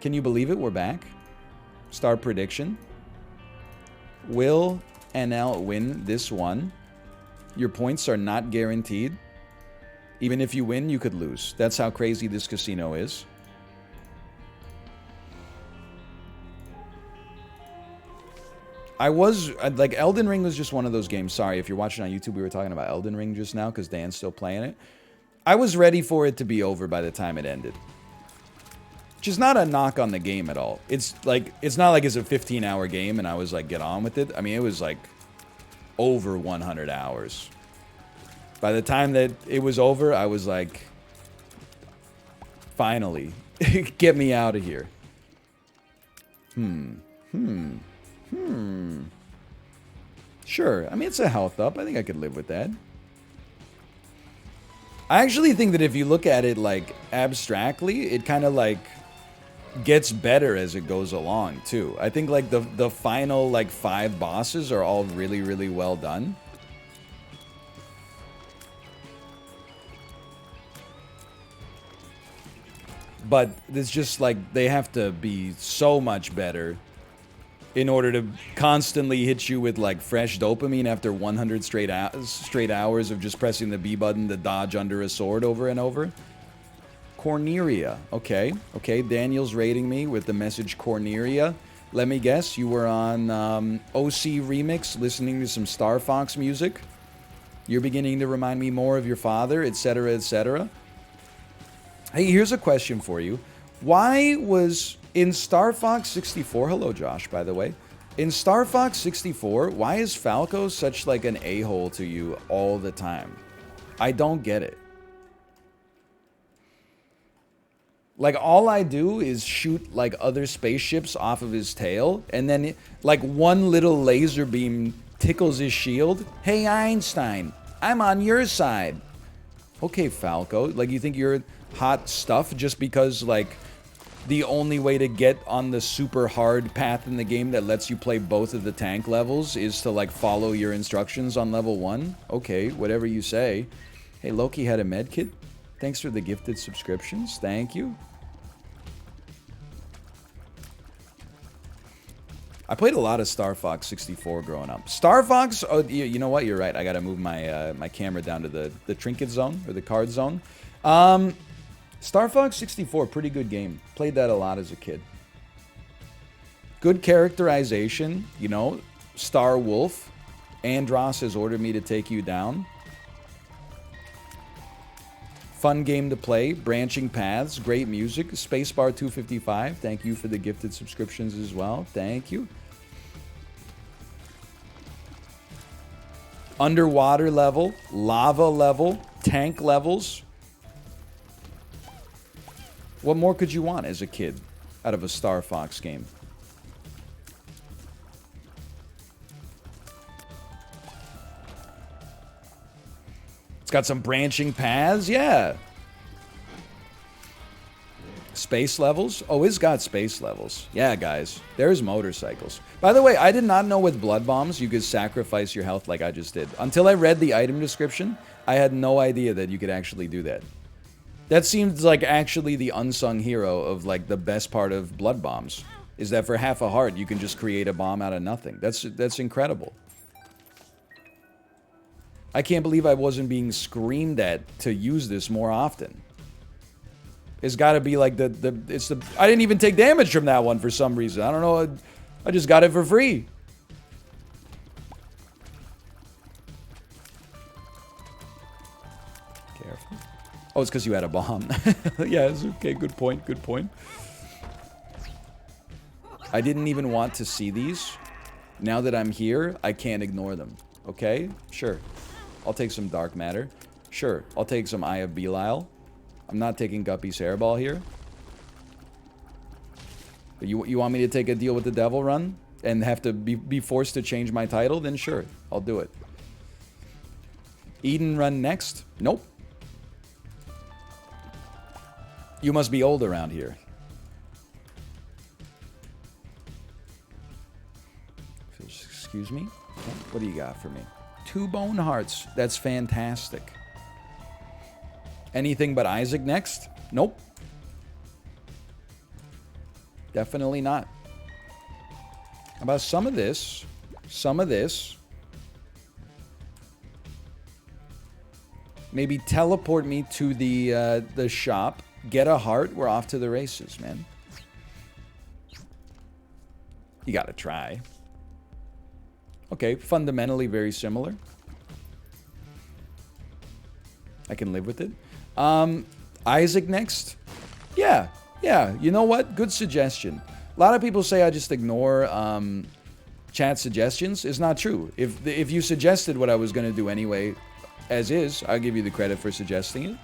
Can you believe it? We're back. Star prediction. Will NL win this one? Your points are not guaranteed. Even if you win, you could lose. That's how crazy this casino is. Like, Elden Ring was just one of those games. Sorry, if you're watching on YouTube, we were talking about Elden Ring just now because Dan's still playing it. I was ready for it to be over by the time it ended. Which is not a knock on the game at all. It's not like it's a 15-hour game and I was like, get on with it. I mean, it was like over 100 hours. By the time that it was over, I was like, finally, get me out of here. Sure. I mean, it's a health up. I think I could live with that. I actually think that if you look at it, like, abstractly, it kind of, like, gets better as it goes along, too. I think, like, the final, like, 5 bosses are all really, really well done. But it's just, like, they have to be so much better in order to constantly hit you with, like, fresh dopamine after 100 straight hours of just pressing the B button to dodge under a sword over and over. Corneria. Okay. Okay, Daniel's rating me with the message Corneria. Let me guess, you were on OC Remix listening to some Star Fox music. You're beginning to remind me more of your father, etc., etc. Hey, here's a question for you. Why was... in Star Fox 64, hello Josh, by the way. In Star Fox 64, why is Falco such like an a-hole to you all the time? I don't get it. Like, all I do is shoot like other spaceships off of his tail, and then like one little laser beam tickles his shield. Hey Einstein, I'm on your side. Okay, Falco, like, you think you're hot stuff just because like the only way to get on the super hard path in the game that lets you play both of the tank levels is to, like, follow your instructions on level 1? Okay, whatever you say. Hey, Loki had a medkit. Thanks for the gifted subscriptions. Thank you. I played a lot of Star Fox 64 growing up. Star Fox, oh, you know what? You're right. I gotta move my my camera down to the trinket zone, or the card zone. Star Fox 64, pretty good game. Played that a lot as a kid. Good characterization, you know. Star Wolf. Andross has ordered me to take you down. Fun game to play. Branching paths. Great music. Spacebar 255. Thank you for the gifted subscriptions as well. Thank you. Underwater level. Lava level. Tank levels. What more could you want as a kid out of a Star Fox game? It's got some branching paths, yeah. Space levels? Oh, it's got space levels. Yeah, guys, there's motorcycles. By the way, I did not know with blood bombs you could sacrifice your health like I just did. Until I read the item description, I had no idea that you could actually do that. That seems like actually the unsung hero of, like, the best part of blood bombs. Is that for half a heart, you can just create a bomb out of nothing. That's incredible. I can't believe I wasn't being screamed at to use this more often. It's got to be like I didn't even take damage from that one for some reason. I don't know. I just got it for free. Careful. Oh, it's because you had a bomb. Yeah, it's okay. Good point. Good point. I didn't even want to see these. Now that I'm here, I can't ignore them. Okay? Sure. I'll take some dark matter. Sure. I'll take some Eye of Belial. I'm not taking Guppy's hairball here. But you want me to take a deal with the devil run? And have to be forced to change my title? Then sure. I'll do it. Eden run next? Nope. You must be old around here. Excuse me? What do you got for me? 2 bone hearts. That's fantastic. Anything but Isaac next? Nope. Definitely not. How about some of this? Some of this. Maybe teleport me to the shop. Get a heart. We're off to the races, man. You gotta try. Okay, fundamentally very similar. I can live with it. Isaac next? Yeah. You know what? Good suggestion. A lot of people say I just ignore chat suggestions. It's not true. If you suggested what I was going to do anyway, as is, I'll give you the credit for suggesting it.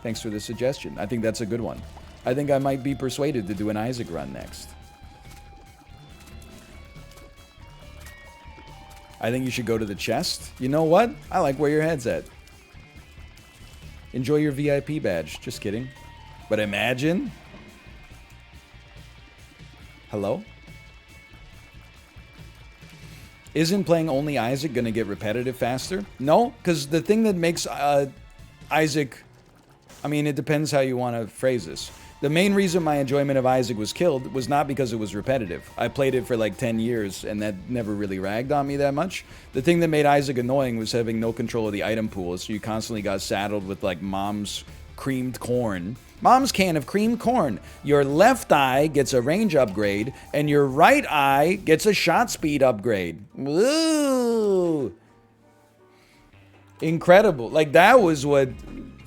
Thanks for the suggestion. I think that's a good one. I think I might be persuaded to do an Isaac run next. I think you should go to the chest. You know what? I like where your head's at. Enjoy your VIP badge. Just kidding. But imagine. Hello? Isn't playing only Isaac going to get repetitive faster? No, because the thing that makes Isaac... I mean, it depends how you want to phrase this. The main reason my enjoyment of Isaac was killed was not because it was repetitive. I played it for like 10 years, and that never really ragged on me that much. The thing that made Isaac annoying was having no control of the item pool, so you constantly got saddled with like mom's creamed corn. Mom's can of creamed corn. Your left eye gets a range upgrade, and your right eye gets a shot speed upgrade. Woo! Incredible. Like, that was what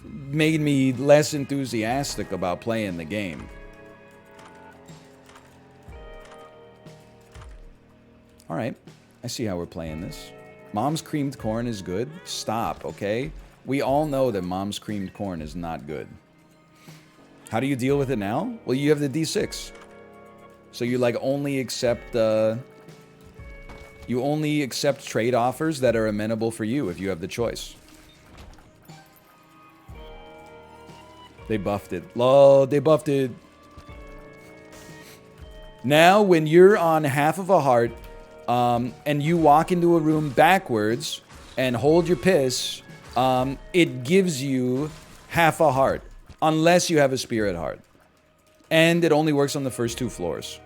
made me less enthusiastic about playing the game. Alright, I see how we're playing this. Mom's creamed corn is good. Stop, okay? We all know that mom's creamed corn is not good. How do you deal with it now? Well, you have the D6. So you like only accept you only accept trade offers that are amenable for you if you have the choice. They buffed it. Lol, they buffed it. Now, when you're on half of a heart, and you walk into a room backwards and hold your piss, it gives you half a heart. Unless you have a spirit heart. And it only works on the first 2 floors.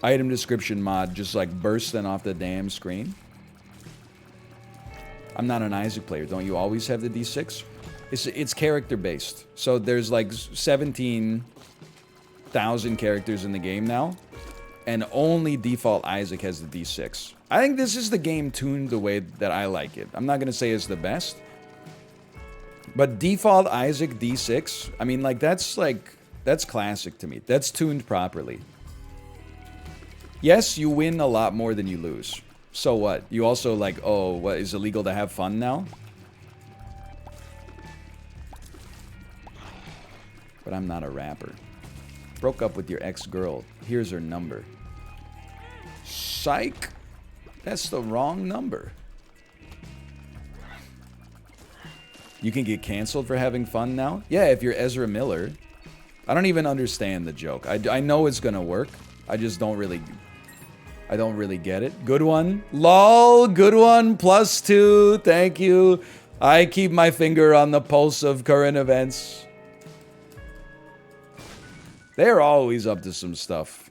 Item description mod just like bursting off the damn screen. I'm not an Isaac player. Don't you always have the D6? It's character based. So there's like 17,000 characters in the game now. And only default Isaac has the D6. I think this is the game tuned the way that I like it. I'm not going to say it's the best. But default Isaac D6, I mean, like, that's classic to me. That's tuned properly. Yes, you win a lot more than you lose. So what? You also like, oh, what, is it illegal to have fun now? But I'm not a rapper. Broke up with your ex-girl. Here's her number. Psych. That's the wrong number. You can get canceled for having fun now? Yeah, if you're Ezra Miller. I don't even understand the joke. I know it's gonna work. I just don't really... I don't really get it. Good one. LOL, good one. +2. Thank you. I keep my finger on the pulse of current events. They're always up to some stuff.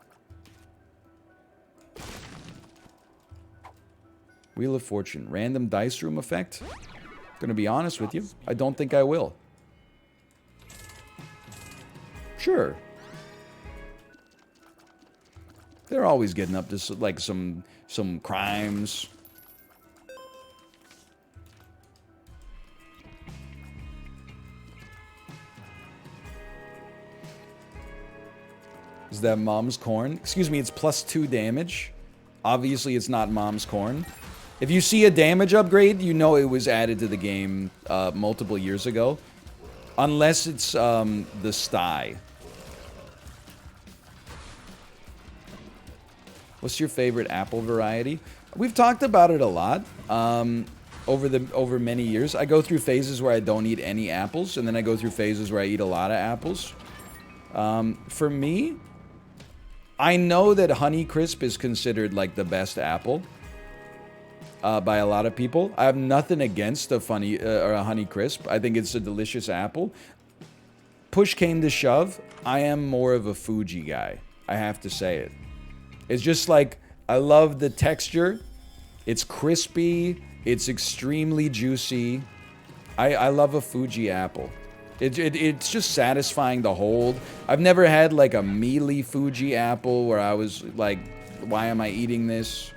Wheel of Fortune. Random dice room effect? Gonna be honest with you, I don't think I will. Sure. They're always getting up to like some crimes. Is that mom's corn? Excuse me, it's +2 damage. Obviously, it's not mom's corn. If you see a damage upgrade, you know it was added to the game multiple years ago. Unless it's the sty. What's your favorite apple variety? We've talked about it a lot over many years. I go through phases where I don't eat any apples, and then I go through phases where I eat a lot of apples. For me, I know that Honeycrisp is considered like the best apple. By a lot of people. I have nothing against a Honeycrisp. I think it's a delicious apple. Push came to shove, I am more of a Fuji guy. I have to say it. It's just like, I love the texture. It's crispy. It's extremely juicy. I love a Fuji apple. It's just satisfying to hold. I've never had like a mealy Fuji apple where I was like, why am I eating this?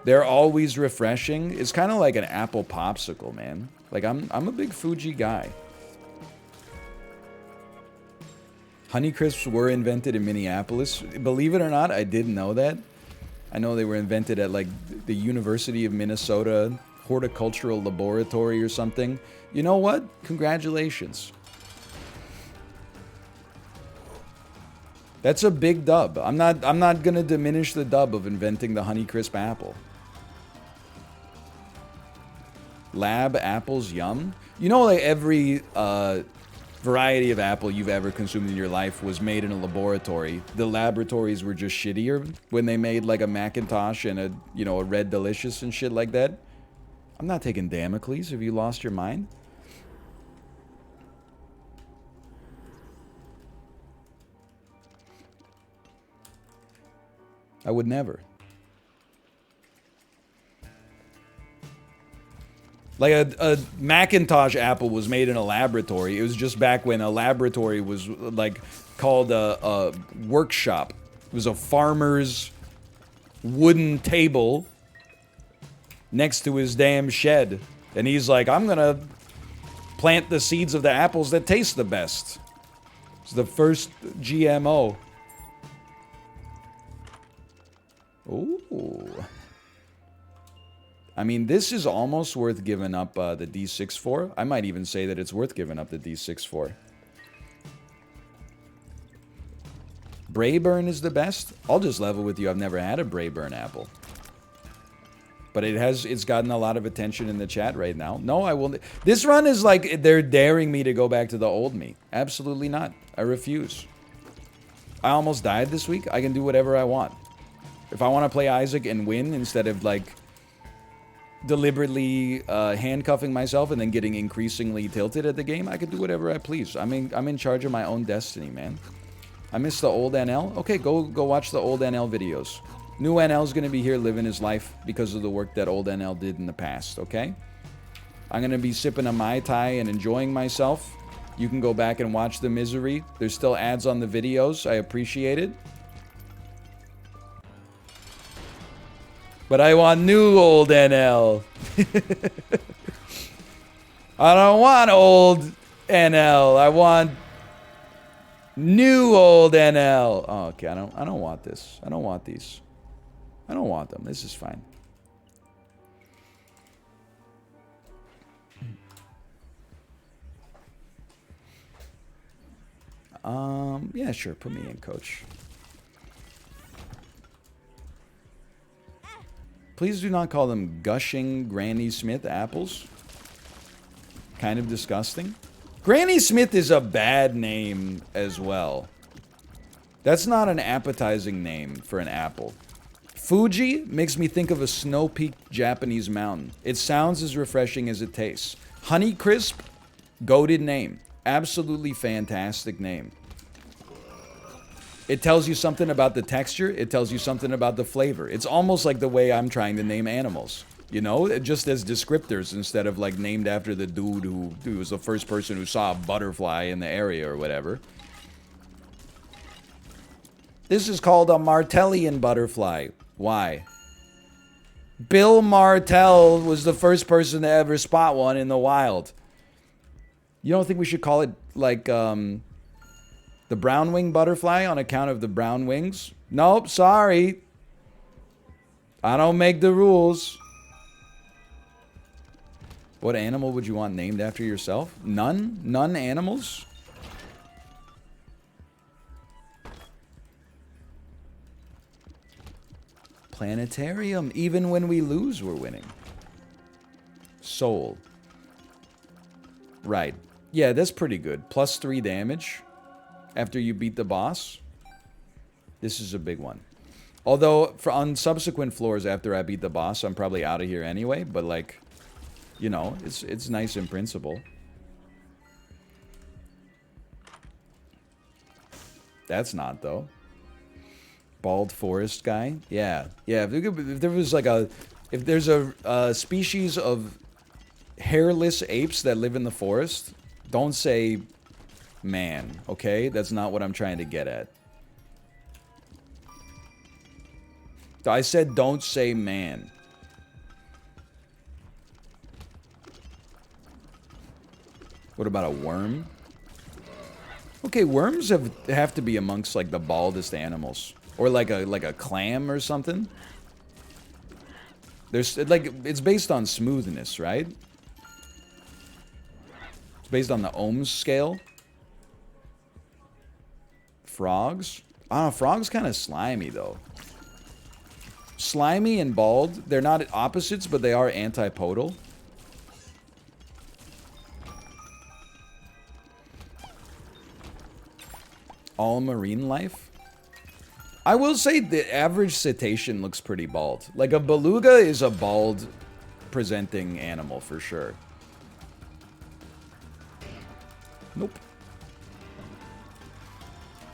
They're always refreshing. It's kind of like an apple popsicle, man. Like, I'm a big Fuji guy. Honeycrisps were invented in Minneapolis. Believe it or not, I didn't know that. I know they were invented at like the University of Minnesota Horticultural Laboratory or something. You know what? Congratulations. That's a big dub. I'm not gonna diminish the dub of inventing the Honeycrisp apple. Lab apples, yum. You know, like every variety of apple you've ever consumed in your life was made in a laboratory. The laboratories were just shittier when they made like a Macintosh and a, you know, a Red Delicious and shit like that. I'm not taking Damocles. Have you lost your mind? I would never. Like a Macintosh apple was made in a laboratory. It was just back when a laboratory was like called a workshop. It was a farmer's wooden table next to his damn shed. And he's like, I'm gonna plant the seeds of the apples that taste the best. It's the first GMO. Ooh. I mean, this is almost worth giving up the D6 for. I might even say that it's worth giving up the D6 for. Brayburn is the best. I'll just level with you. I've never had a Brayburn apple. But it's gotten a lot of attention in the chat right now. No, I will. This run is like they're daring me to go back to the old me. Absolutely not. I refuse. I almost died this week. I can do whatever I want. If I want to play Isaac and win instead of like deliberately handcuffing myself and then getting increasingly tilted at the game, I can do whatever I please. I'm in charge of my own destiny, man. I miss the old NL. Okay, go watch the old NL videos. New NL's gonna be here living his life because of the work that old NL did in the past, okay? I'm gonna be sipping a Mai Tai and enjoying myself. You can go back and watch the misery. There's still ads on the videos. I appreciate it. But I want new old NL. I don't want old NL. I want new old NL. Oh, okay. I don't want this. I don't want these. I don't want them. This is fine. Yeah, sure. Put me in, coach. Please do not call them gushing Granny Smith apples. Kind of disgusting. Granny Smith is a bad name as well. That's not an appetizing name for an apple. Fuji makes me think of a snow-peaked Japanese mountain. It sounds as refreshing as it tastes. Honeycrisp, goated name. Absolutely fantastic name. It tells you something about the texture. It tells you something about the flavor. It's almost like the way I'm trying to name animals. You know, just as descriptors instead of like named after the dude who was the first person who saw a butterfly in the area or whatever. This is called a Martellian butterfly. Why? Bill Martell was the first person to ever spot one in the wild. You don't think we should call it like the brown wing butterfly on account of the brown wings? Nope, sorry. I don't make the rules. What animal would you want named after yourself? None? None animals? Planetarium. Even when we lose, we're winning. Soul. Right. Yeah, that's pretty good. Plus 3 damage after you beat the boss. This is a big one. Although, on subsequent floors after I beat the boss, I'm probably out of here anyway. But, like, you know, it's nice in principle. That's not, though. Bald forest guy? Yeah. Yeah, if there was like a... If there's a species of hairless apes that live in the forest, don't say man, okay? That's not what I'm trying to get at. I said don't say man. What about a worm? Okay, worms have to be amongst like the baldest animals, or like a clam or something. There's like it's based on smoothness, right? It's based on the ohms scale. Frogs? I don't know, frogs kind of slimy though. Slimy and bald, they're not opposites, but they are antipodal. All marine life? I will say the average cetacean looks pretty bald. Like a beluga is a bald presenting animal for sure. Nope.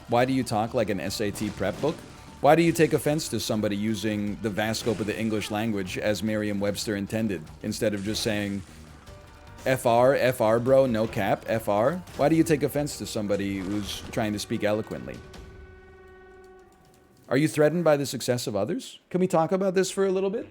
Why do you talk like an SAT prep book? Why do you take offense to somebody using the vast scope of the English language as Merriam-Webster intended, instead of just saying FR bro, no cap, FR? Why do you take offense to somebody who's trying to speak eloquently? Are you threatened by the success of others? Can we talk about this for a little bit?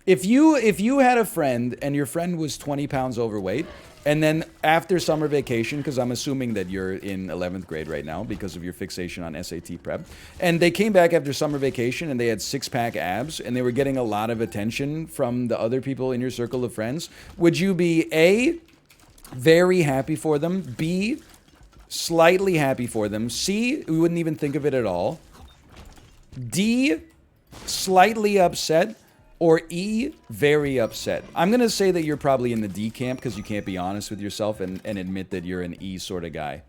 If you had a friend and your friend was 20 pounds overweight, and then after summer vacation, because I'm assuming that you're in 11th grade right now because of your fixation on SAT prep, and they came back after summer vacation and they had six-pack abs and they were getting a lot of attention from the other people in your circle of friends, would you be A, very happy for them, B, slightly happy for them, C, we wouldn't even think of it at all, D, slightly upset, or E, very upset? I'm going to say that you're probably in the D camp because you can't be honest with yourself and admit that you're an E sort of guy.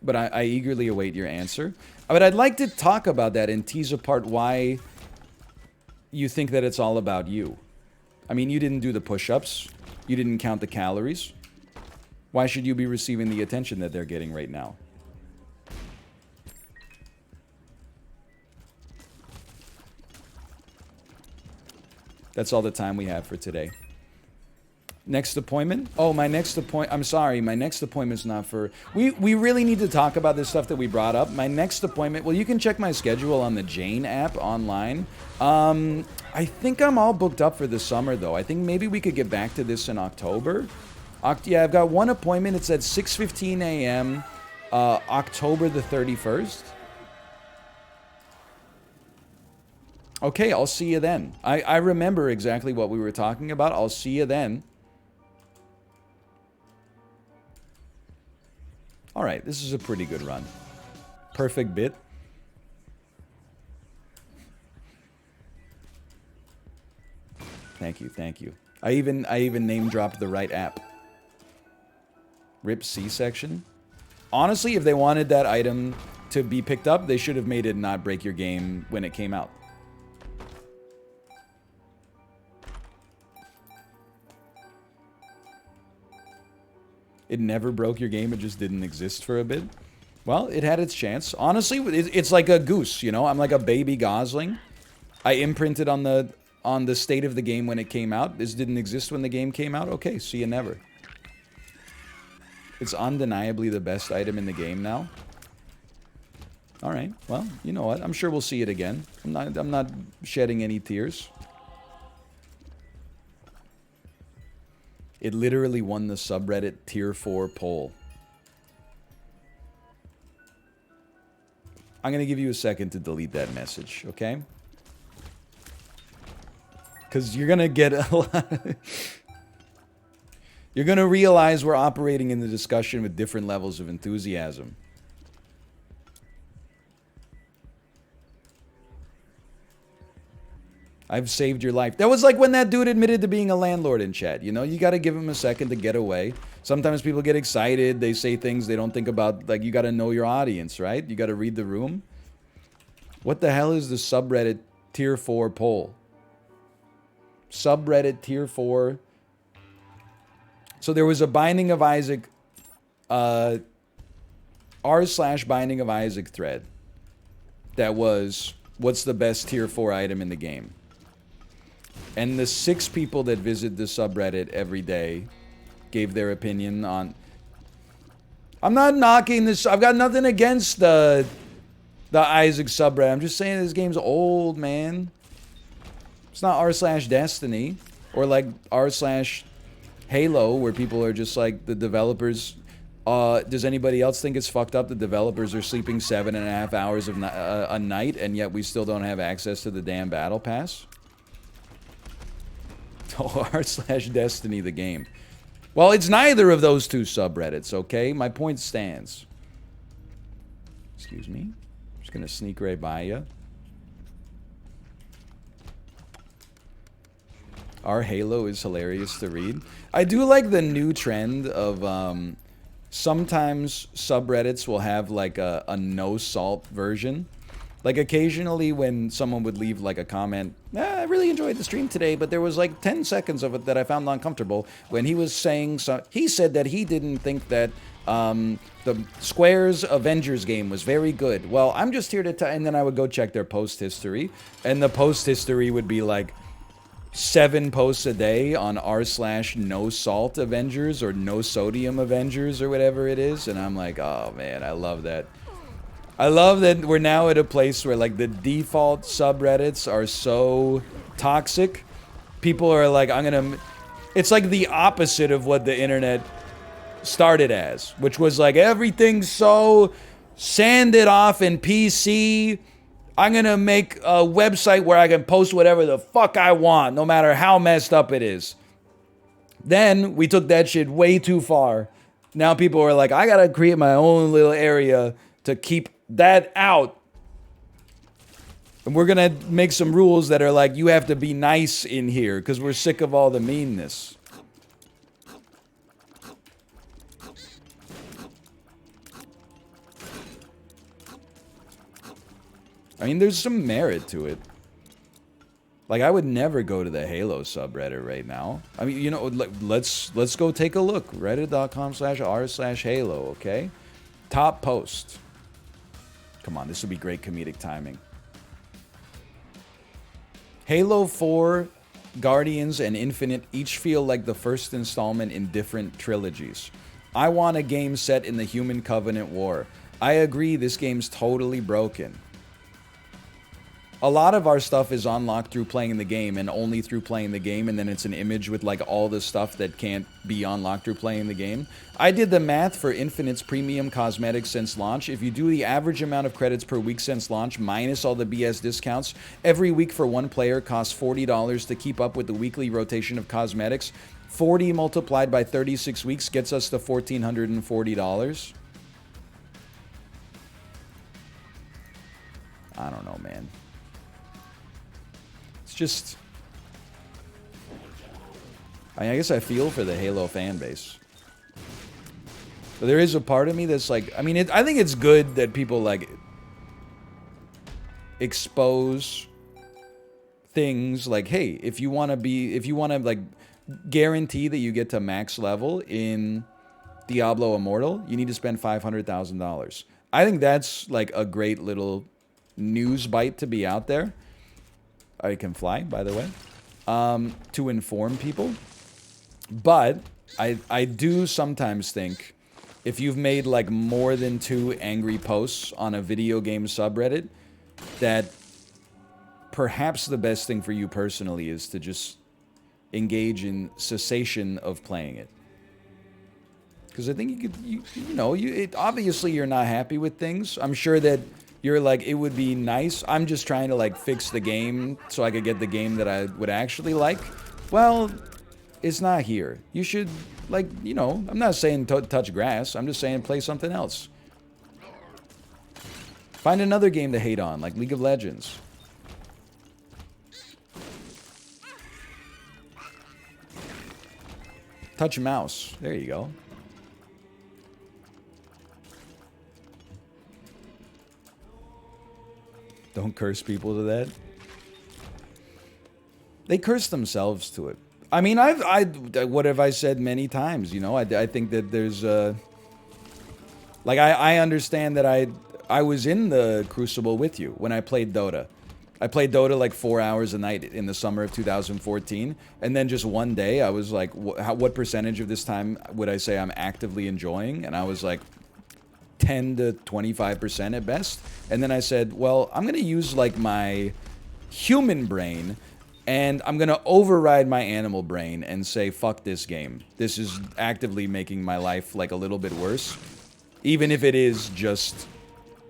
But I eagerly await your answer. But I'd like to talk about that and tease apart why you think that it's all about you. I mean, you didn't do the push-ups. You didn't count the calories. Why should you be receiving the attention that they're getting right now? That's all the time we have for today. Next appointment? Oh, my next appointment. I'm sorry, my next appointment's not for... We really need to talk about this stuff that we brought up. My next appointment... Well, you can check my schedule on the Jane app online. I think I'm all booked up for the summer, though. I think maybe we could get back to this in October. Yeah, I've got one appointment. It's at 6:15 a.m. October the 31st. Okay, I'll see you then. I remember exactly what we were talking about. I'll see you then. Alright, this is a pretty good run. Perfect bit. Thank you, thank you. I even name dropped the right app. Rip C-section. Honestly, if they wanted that item to be picked up, they should have made it not break your game when it came out. It never broke your game, it just didn't exist for a bit. Well, it had its chance. Honestly, it's like a goose, you know? I'm like a baby gosling. I imprinted on the state of the game when it came out. This didn't exist when the game came out. Okay, see you never. It's undeniably the best item in the game now. Alright, well, you know what? I'm sure we'll see it again. I'm not shedding any tears. It literally won the subreddit tier 4 poll. I'm going to give you a second to delete that message, okay? Because you're going to get a lot... You're going to realize we're operating in the discussion with different levels of enthusiasm. I've saved your life. That was like when that dude admitted to being a landlord in chat. You know, you got to give him a second to get away. Sometimes people get excited. They say things they don't think about. Like, you got to know your audience, right? You got to read the room. What the hell is the subreddit tier 4 poll? Subreddit tier 4. So there was a Binding of Isaac r/Binding of Isaac thread that was, what's the best tier 4 item in the game? And the 6 people that visit the subreddit every day gave their opinion on... I'm not knocking this. I've got nothing against the Isaac subreddit. I'm just saying this game's old, man. It's not r/Destiny or like r/Halo where people are just like the developers. Does anybody else think it's fucked up the developers are sleeping 7.5 hours of a night and yet we still don't have access to the damn battle pass? Oh, r/Destiny the game. Well, it's neither of those two subreddits, okay? My point stands. Excuse me. I'm just gonna sneak right by you. Our Halo is hilarious to read. I do like the new trend of sometimes subreddits will have like a no salt version. Like occasionally when someone would leave like a comment, I really enjoyed the stream today, but there was like 10 seconds of it that I found uncomfortable when he was saying, he said that he didn't think that the Square's Avengers game was very good. Well, I'm just here to and then I would go check their post history, and the post history would be like 7 posts a day on r/no salt Avengers or no sodium Avengers or whatever it is, and I'm like, oh man, I love that. I love that we're now at a place where like the default subreddits are so toxic. People are like, it's like the opposite of what the internet started as, which was like everything's so sanded off in PC. I'm gonna make a website where I can post whatever the fuck I want, no matter how messed up it is. Then we took that shit way too far. Now people are like, I gotta create my own little area to keep that out. And we're gonna make some rules that are like, you have to be nice in here because we're sick of all the meanness. I mean, there's some merit to it. Like, I would never go to the Halo subreddit right now. I mean, you know, let's go take a look. Reddit.com/r/Halo, okay? Top post. Come on, this would be great comedic timing. Halo 4, Guardians, and Infinite each feel like the first installment in different trilogies. I want a game set in the Human Covenant War. I agree, this game's totally broken. A lot of our stuff is unlocked through playing the game and only through playing the game, and then it's an image with like all the stuff that can't be unlocked through playing the game. I did the math for Infinite's premium cosmetics since launch. If you do the average amount of credits per week since launch minus all the BS discounts, every week for one player costs $40 to keep up with the weekly rotation of cosmetics. 40 multiplied by 36 weeks gets us to $1,440. I don't know, man. Just, I mean, I guess I feel for the Halo fan base. But there is a part of me that's like, I mean, I think it's good that people like expose things like, hey, if you want to like guarantee that you get to max level in Diablo Immortal, you need to spend $500,000. I think that's like a great little news bite to be out there. I can fly, by the way, to inform people. But I do sometimes think if you've made like more than 2 angry posts on a video game subreddit, that perhaps the best thing for you personally is to just engage in cessation of playing it. Because I think you could, obviously you're not happy with things. I'm sure that you're like, it would be nice. I'm just trying to like fix the game so I could get the game that I would actually like. Well, it's not here. You should, like, I'm not saying touch grass. I'm just saying play something else. Find another game to hate on, like League of Legends. Touch a mouse. There you go. Don't curse people to that. They curse themselves to it. I mean, what have I said many times? I think that there's Like, I understand that I was in the Crucible with you when I played Dota. I played Dota like 4 hours a night in the summer of 2014, and then just one day I was like, what percentage of this time would I say I'm actively enjoying? And I was like, 10 to 25% at best. And then I said, well, I'm gonna use like my human brain and I'm gonna override my animal brain and say, fuck this game. This is actively making my life like a little bit worse. Even if it is just,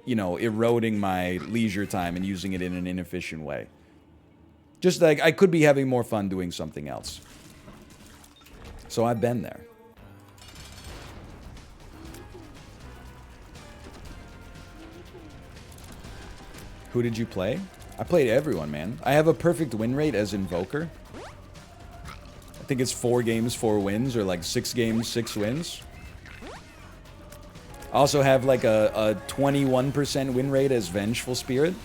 you know, eroding my leisure time and using it in an inefficient way. Just like I could be having more fun doing something else. So I've been there. Who did you play? I played everyone, man. I have a perfect win rate as Invoker. I think it's 4 games, 4 wins, or like 6 games, 6 wins. I also have like a 21% win rate as Vengeful Spirit,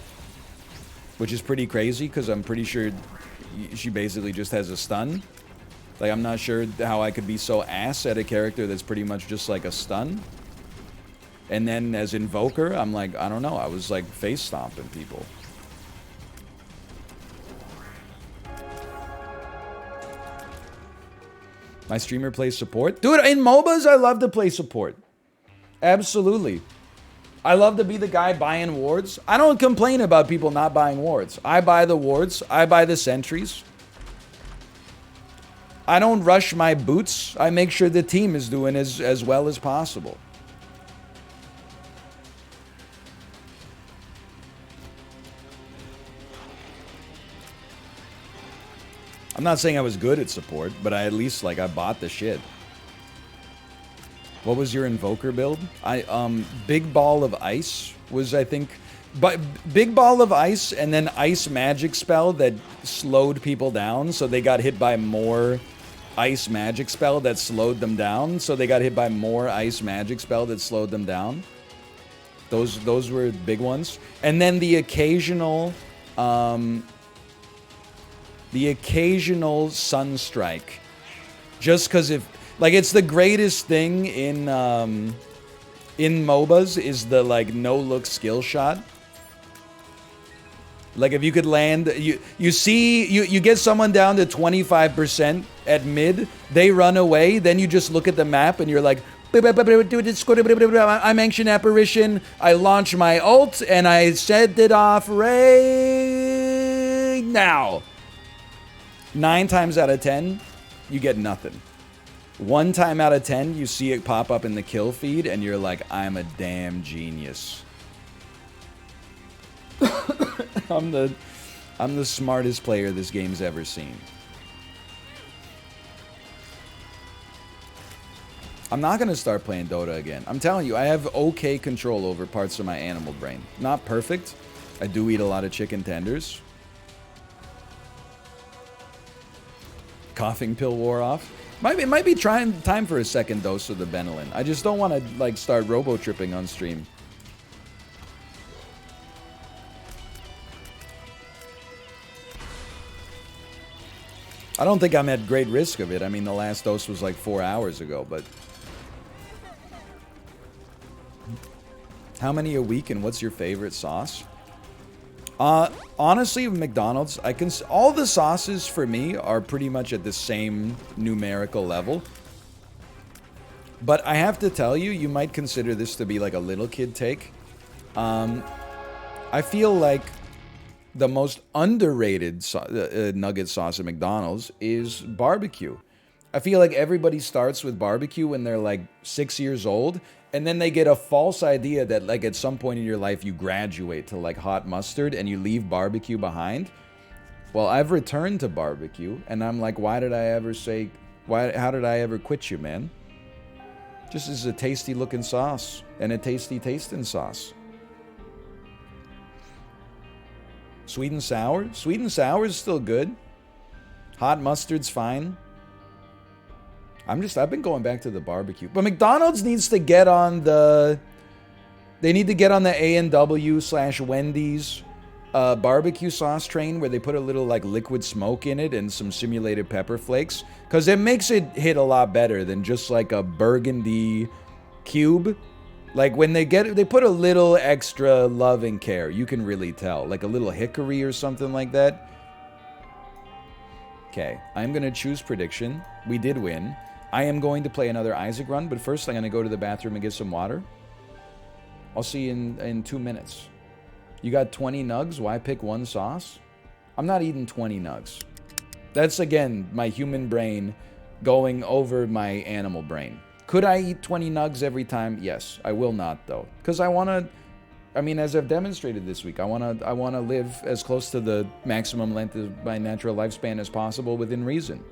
which is pretty crazy because I'm pretty sure she basically just has a stun. Like, I'm not sure how I could be so ass at a character that's pretty much just like a stun. And then as Invoker, I'm like, I don't know, I was like face stomping people. My streamer plays support. Dude, in MOBAs, I love to play support. Absolutely. I love to be the guy buying wards. I don't complain about people not buying wards. I buy the wards. I buy the sentries. I don't rush my boots. I make sure the team is doing as well as possible. I'm not saying I was good at support, but I at least, like, I bought the shit. What was your Invoker build? Big Ball of Ice was, I think... But Big Ball of Ice and then Ice Magic Spell that slowed people down, so they got hit by more Ice Magic Spell that slowed them down, so they got hit by more Ice Magic Spell that slowed them down. Those were big ones. And then the occasional... Sunstrike. Just because if... Like, it's the greatest thing in MOBAs is the, like, no-look skill shot. Like, if you could land... You get someone down to 25% at mid, they run away, then you just look at the map and you're like... I'm Ancient Apparition, I launch my ult, and I set it off right now. 9 times out of 10, you get nothing. 1 time out of 10, you see it pop up in the kill feed, and you're like, I'm a damn genius. I'm the smartest player this game's ever seen. I'm not going to start playing Dota again. I'm telling you, I have okay control over parts of my animal brain. Not perfect. I do eat a lot of chicken tenders. Coughing pill wore off. It might be time for a second dose of the Benylin. I just don't want to, like, start robo-tripping on stream. I don't think I'm at great risk of it. I mean, the last dose was like 4 hours ago, but... How many a week and what's your favorite sauce? Honestly, McDonald's, all the sauces for me are pretty much at the same numerical level. But I have to tell you, you might consider this to be like a little kid take. I feel like the most underrated nugget sauce at McDonald's is barbecue. I feel like everybody starts with barbecue when they're like 6 years old, and then they get a false idea that, like, at some point in your life you graduate to, like, hot mustard and you leave barbecue behind. Well, I've returned to barbecue, and I'm like, how did I ever quit you, man? Just as a tasty looking sauce and a tasty tasting sauce. Sweet and sour? Sweet and sour is still good. Hot mustard's fine. I've been going back to the barbecue. But McDonald's needs to get on the... They need to get on the A&W/Wendy's barbecue sauce train where they put a little, like, liquid smoke in it and some simulated pepper flakes. Because it makes it hit a lot better than just, like, a burgundy cube Like when they put a little extra love and care. You can really tell. Like a little hickory or something like that. Okay, I'm going to choose prediction. We did win. I am going to play another Isaac run, but first I'm going to go to the bathroom and get some water. I'll see you in 2 minutes. You got 20 nugs? Why pick one sauce? I'm not eating 20 nugs. That's, again, my human brain going over my animal brain. Could I eat 20 nugs every time? Yes. I will not, though. Because I want to... I mean, as I've demonstrated this week, I want to live as close to the maximum length of my natural lifespan as possible within reason.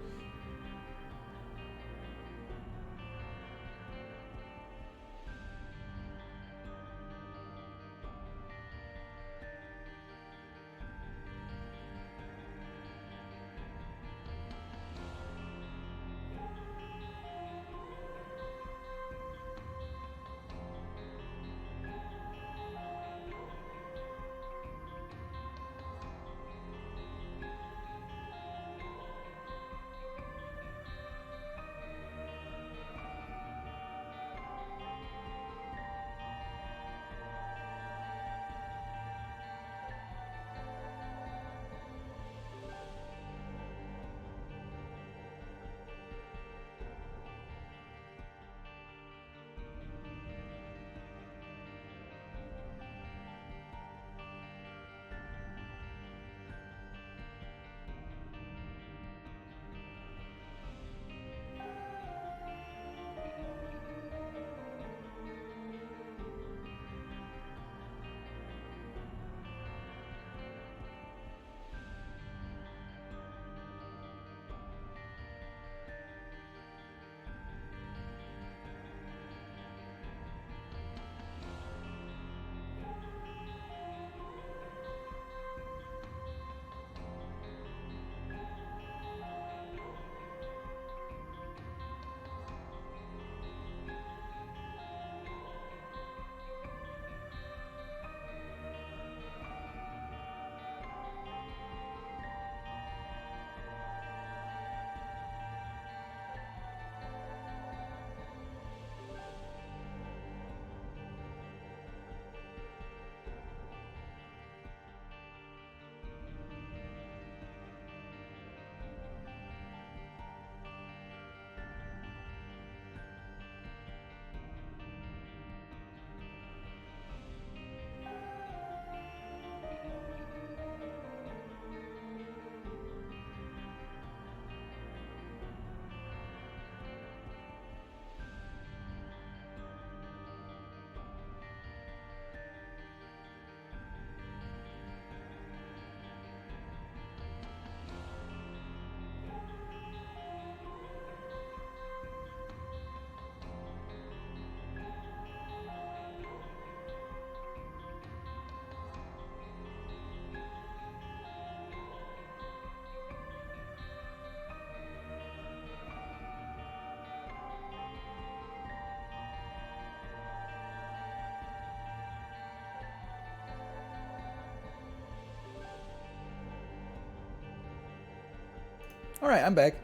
All right, I'm back.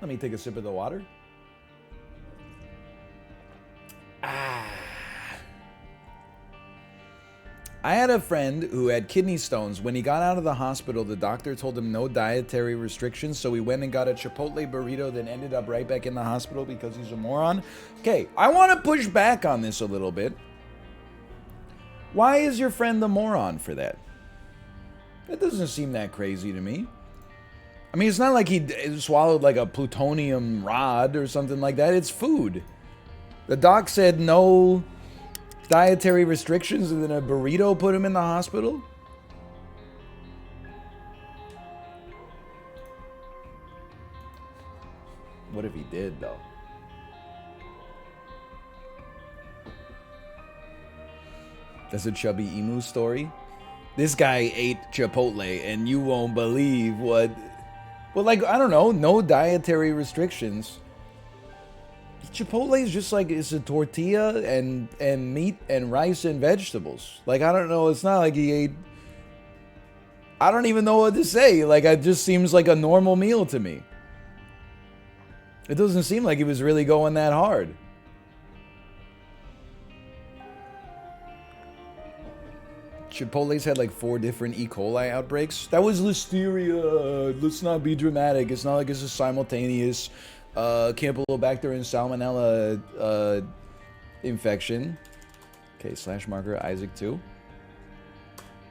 Let me take a sip of the water. I had a friend who had kidney stones. When he got out of the hospital, the doctor told him no dietary restrictions, so he went and got a Chipotle burrito, then ended up right back in the hospital because he's a moron. Okay, I want to push back on this a little bit. Why is your friend the moron for that? That doesn't seem that crazy to me. I mean, it's not like he swallowed like a plutonium rod or something like that. It's food. The doc said no dietary restrictions, and then a burrito put him in the hospital? What if he did, though? That's a Chubby Emu story. This guy ate Chipotle, and you won't believe what... Well, like, I don't know, no dietary restrictions. Chipotle is just like, it's a tortilla and meat and rice and vegetables. Like, I don't know, it's not like he ate... I don't even know what to say. Like, it just seems like a normal meal to me. It doesn't seem like he was really going that hard. Chipotle's had like 4 different E. coli outbreaks. That was listeria. Let's not be dramatic. It's not like it's a simultaneous Campylobacter and Salmonella infection. Okay, /marker Isaac 2.